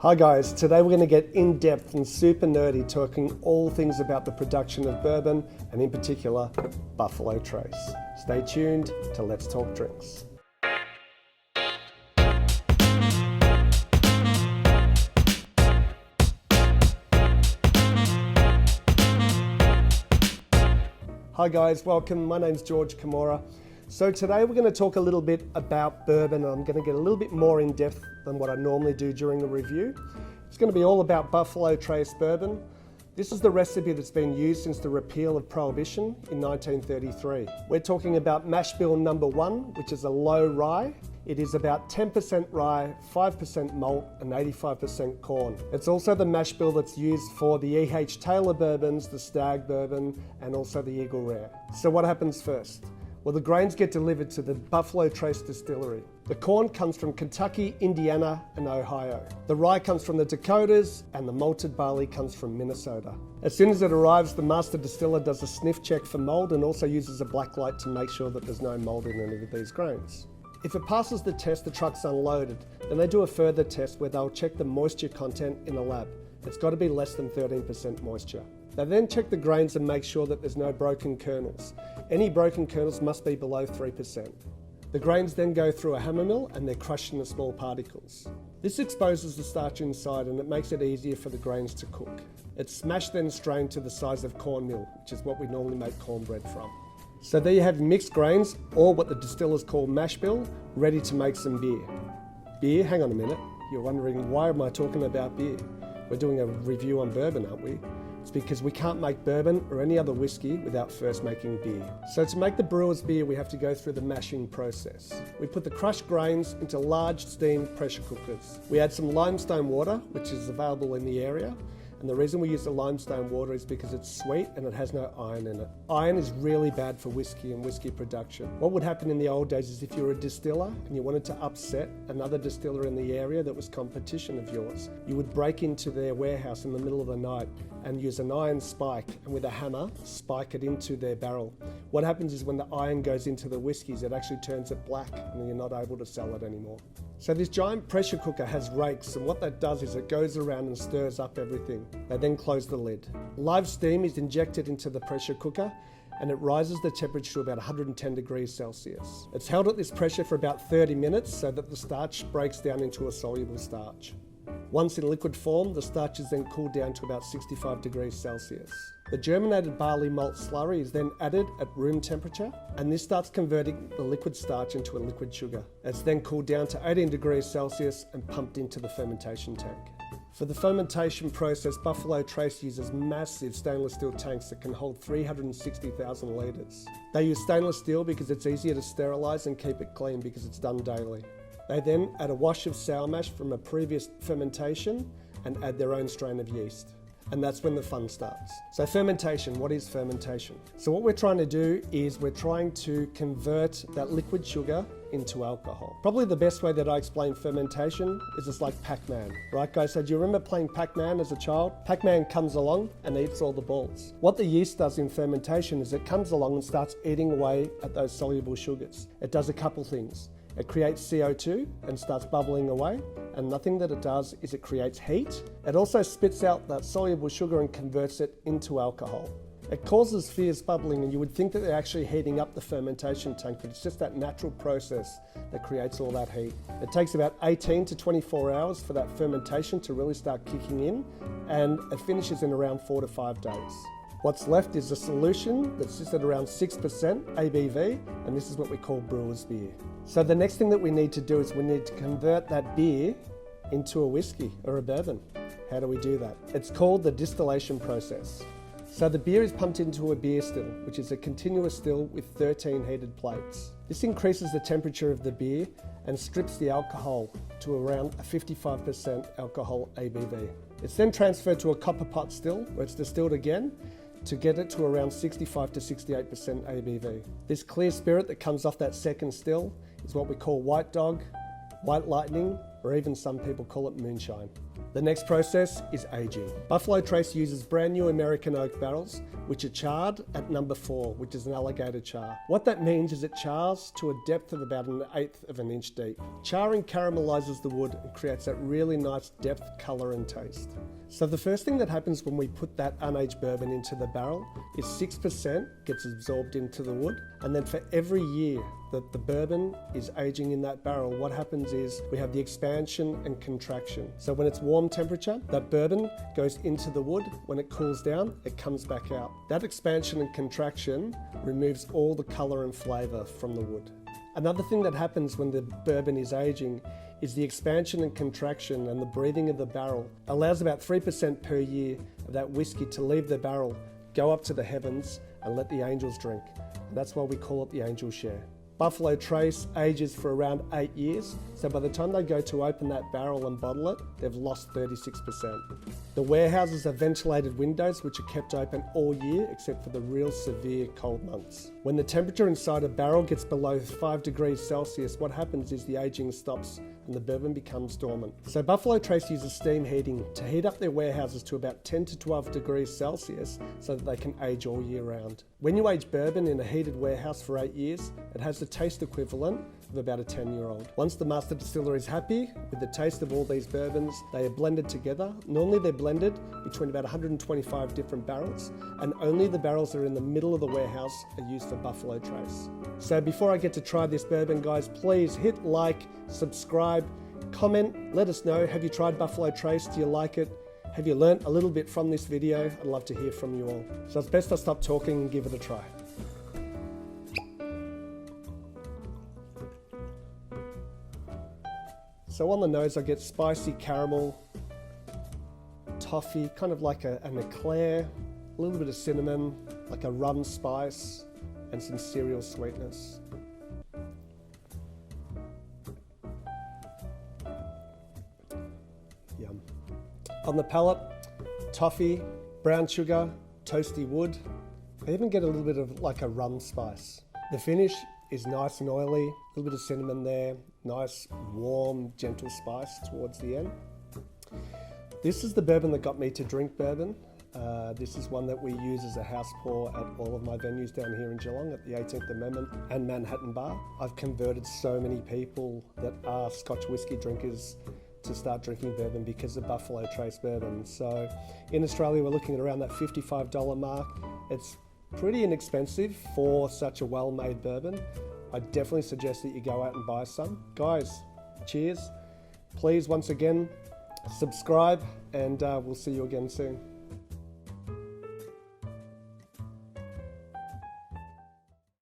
Hi guys, today we're going to get in depth and super nerdy talking all things about the production of bourbon and in particular Buffalo Trace. Stay tuned to Let's Talk Drinks. Hi guys, welcome. My name's George Kimura. So today we're going to talk a little bit about bourbon. I'm going to get a little bit more in depth than what I normally do during a review. It's going to be all about Buffalo Trace bourbon. This is the recipe that's been used since the repeal of Prohibition in 1933. We're talking about mash bill number 1, which is a low rye. It is about 10% rye, 5% malt, and 85% corn. It's also the mash bill that's used for the E.H. Taylor bourbons, the Stag bourbon, and also the Eagle Rare. So what happens first? Well, the grains get delivered to the Buffalo Trace distillery. The corn comes from Kentucky, Indiana, and Ohio. The rye comes from the Dakotas, and the malted barley comes from Minnesota. As soon as it arrives, the master distiller does a sniff check for mold and also uses a black light to make sure that there's no mold in any of these grains. If it passes the test, the truck's unloaded. Then they do a further test where they'll check the moisture content in a lab. It's got to be less than 13% moisture. They then check the grains and make sure that there's no broken kernels. Any broken kernels must be below 3%. The grains then go through a hammer mill and they're crushed into small particles. This exposes the starch inside and it makes it easier for the grains to cook. It's smashed then strained to the size of cornmeal, which is what we normally make cornbread from. So there you have mixed grains, or what the distillers call mash bill, ready to make some beer. Beer? Hang on a minute. You're wondering, why am I talking about beer? We're doing a review on bourbon, aren't we? It's because we can't make bourbon or any other whiskey without first making beer. So to make the brewer's beer, we have to go through the mashing process. We put the crushed grains into large steamed pressure cookers. We add some limestone water, which is available in the area. And the reason we use the limestone water is because it's sweet and it has no iron in it. Iron is really bad for whiskey and whiskey production. What would happen in the old days is if you were a distiller and you wanted to upset another distiller in the area that was competition of yours, you would break into their warehouse in the middle of the night and use an iron spike and with a hammer spike it into their barrel. What happens is when the iron goes into the whiskies, it actually turns it black and then you're not able to sell it anymore. So this giant pressure cooker has rakes, and what that does is it goes around and stirs up everything. They then close the lid. Live steam is injected into the pressure cooker and it rises the temperature to about 110 degrees Celsius. It's held at this pressure for about 30 minutes so that the starch breaks down into a soluble starch. Once in liquid form, the starch is then cooled down to about 65 degrees Celsius. The germinated barley malt slurry is then added at room temperature, and this starts converting the liquid starch into a liquid sugar. It's then cooled down to 18 degrees Celsius and pumped into the fermentation tank. For the fermentation process, Buffalo Trace uses massive stainless steel tanks that can hold 360,000 litres. They use stainless steel because it's easier to sterilise and keep it clean because it's done daily. They then add a wash of sour mash from a previous fermentation and add their own strain of yeast. And that's when the fun starts. So fermentation, what is fermentation? So what we're trying to do is we're trying to convert that liquid sugar into alcohol. Probably the best way that I explain fermentation is it's like Pac-Man, right guys? So do you remember playing Pac-Man as a child? Pac-Man comes along and eats all the balls. What the yeast does in fermentation is it comes along and starts eating away at those soluble sugars. It does a couple things. It creates CO2 and starts bubbling away, and nothing that it does is it creates heat. It also spits out that soluble sugar and converts it into alcohol. It causes fierce bubbling, and you would think that they're actually heating up the fermentation tank, but it's just that natural process that creates all that heat. It takes about 18 to 24 hours for that fermentation to really start kicking in, and it finishes in around 4 to 5 days. What's left is a solution that sits at around 6% ABV, and this is what we call brewer's beer. So the next thing that we need to do is we need to convert that beer into a whiskey or a bourbon. How do we do that? It's called the distillation process. So the beer is pumped into a beer still, which is a continuous still with 13 heated plates. This increases the temperature of the beer and strips the alcohol to around a 55% alcohol ABV. It's then transferred to a copper pot still, where it's distilled again, to get it to around 65 to 68% ABV. This clear spirit that comes off that second still is what we call White Dog, White Lightning, or even some people call it moonshine. The next process is aging. Buffalo Trace uses brand new American oak barrels, which are charred at number 4, which is an alligator char. What that means is it chars to a depth of about 1/8 of an inch deep. Charring caramelizes the wood and creates that really nice depth, color and taste. So the first thing that happens when we put that unaged bourbon into the barrel is 6% gets absorbed into the wood, and then for every year that the bourbon is aging in that barrel, what happens is we have the expansion and contraction. So when it's warm temperature, that bourbon goes into the wood. When it cools down, it comes back out. That expansion and contraction removes all the color and flavor from the wood. Another thing that happens when the bourbon is aging is the expansion and contraction and the breathing of the barrel allows about 3% per year of that whiskey to leave the barrel, go up to the heavens and let the angels drink. And that's why we call it the angel share. Buffalo Trace ages for around 8 years, so by the time they go to open that barrel and bottle it, they've lost 36%. The warehouses are ventilated windows which are kept open all year except for the real severe cold months. When the temperature inside a barrel gets below 5 degrees Celsius, what happens is the aging stops and the bourbon becomes dormant. So Buffalo Trace uses steam heating to heat up their warehouses to about 10 to 12 degrees Celsius so that they can age all year round. When you age bourbon in a heated warehouse for 8 years, it has the taste equivalent of about a 10-year-old. Once the master distiller is happy with the taste of all these bourbons, they are blended together. Normally they're blended between about 125 different barrels, and only the barrels that are in the middle of the warehouse are used for Buffalo Trace. So before I get to try this bourbon, guys, please hit like, subscribe, comment, let us know, have you tried Buffalo Trace? Do you like it? Have you learnt a little bit from this video? I'd love to hear from you all. So it's best I stop talking and give it a try. So on the nose I get spicy caramel, toffee, kind of like an eclair, a little bit of cinnamon, like a rum spice, and some cereal sweetness. Yum. On the palate, toffee, brown sugar, toasty wood. I even get a little bit of like a rum spice. The finish is nice and oily, a little bit of cinnamon there, nice, warm, gentle spice towards the end. This is the bourbon that got me to drink bourbon. This is one that we use as a house pour at all of my venues down here in Geelong at the 18th Amendment and Manhattan Bar. I've converted so many people that are Scotch whisky drinkers to start drinking bourbon because of Buffalo Trace bourbon. So in Australia, we're looking at around that $55 mark. It's pretty inexpensive for such a well-made bourbon. I definitely suggest that you go out and buy some. Guys, cheers. Please, once again, subscribe, and we'll see you again soon.